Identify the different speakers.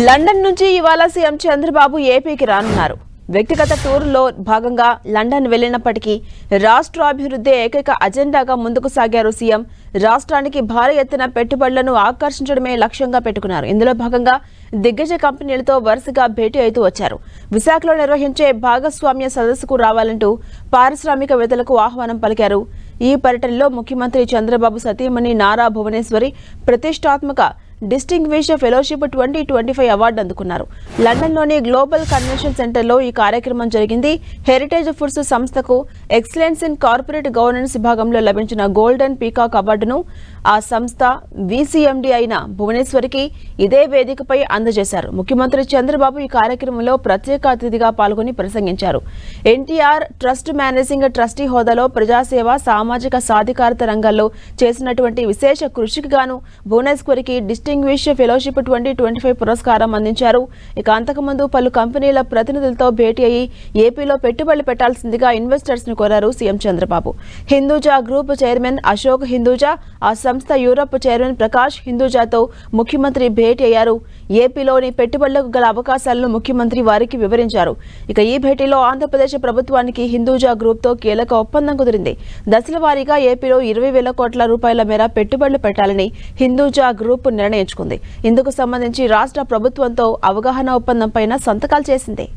Speaker 1: London నుంచి ఇవాళ CM Chandrababu ఏపీకి రానున్నారు. వ్యక్తిగత టూర్లో భాగంగా లండన్ వెళ్లినప్పటికీ రాష్ట్రాభివృద్ధి ఏకైక అజెండాగా ముందుకు సాగారు సీఎం. రాష్ట్రానికి భారీ ఎత్తున పెట్టుబడులను ఆకర్షించడమే లక్ష్యంగా పెట్టుకున్నారు. ఇందులో భాగంగా దిగ్గజ కంపెనీలతో వరుసగా భేటీ అవుతూ వచ్చారు. విశాఖలో నిర్వహించే భాగస్వామ్య సదస్సుకు రావాలంటూ పారిశ్రామికవేత్తలకు ఆహ్వానం పలికారు. ఈ పర్యటనలో ముఖ్యమంత్రి చంద్రబాబు సతీమణి నారా భువనేశ్వరి ప్రతిష్టాత్మక డిస్టింగ్విష్డ్ ఫెలోషిప్ 2025 అవార్డు అందుకున్నారు. లండన్లోని గ్లోబల్ కన్వెన్షన్ సెంటర్లో ఈ కార్యక్రమం జరిగింది. హెరిటేజ్ ఫుడ్స్ సంస్థకు ఎక్సలెన్స్ ఇన్ కార్పొరేట్ గవర్నెన్స్ విభాగంలో లభించిన గోల్డెన్ పీకాక్ అవార్డును ఆ సంస్థ వీసీఎండీ అయిన భువనేశ్వరికి ఇదే వేదికపై అందజేశారు. ముఖ్యమంత్రి చంద్రబాబు ఈ కార్యక్రమంలో ప్రత్యేక అతిథిగా పాల్గొని ప్రసంగించారు. ఎన్టీఆర్ ట్రస్ట్ మేనేజింగ్ ట్రస్టీ హోదాలో ప్రజాసేవ, సామాజిక సాధికారత రంగాల్లో చేసినటువంటి విశేష కృషికి గాను భువనేశ్వరికి డిస్టింగ్విష్డ్ ఫెలోషిప్ 2025 పురస్కారం అందించారు. ఇక అంతకుముందు పలు కంపెనీల ప్రతినిధులతో భేటీ అయ్యి ఏపీలో పెట్టుబడులు పెట్టాల్సిందిగా ఇన్వెస్టర్స్ ను కోరారు CM Chandrababu. Hinduja group chairman Ashok Hinduja, ఆ సంస్థ యూరప్ చైర్మన్ ప్రకాష్ హిందూజాతో ముఖ్యమంత్రి భేటీ అయ్యారు. ఏపీలోని పెట్టుబడులకు గల అవకాశాలను ముఖ్యమంత్రి వారికి వివరించారు. ఇక ఈ భేటీలో ఆంధ్రప్రదేశ్ ప్రభుత్వానికి హిందూజా గ్రూప్ తో కీలక ఒప్పందం కుదిరింది. దశల వారీగా ఏపీలో 20,000 కోట్ల రూపాయల మేర పెట్టుబడులు పెట్టాలని హిందూజా గ్రూప్ నిర్ణయించుకుంది. ఇందుకు సంబంధించి రాష్ట్ర ప్రభుత్వంతో అవగాహన ఒప్పందంపైన సంతకాలు చేసింది.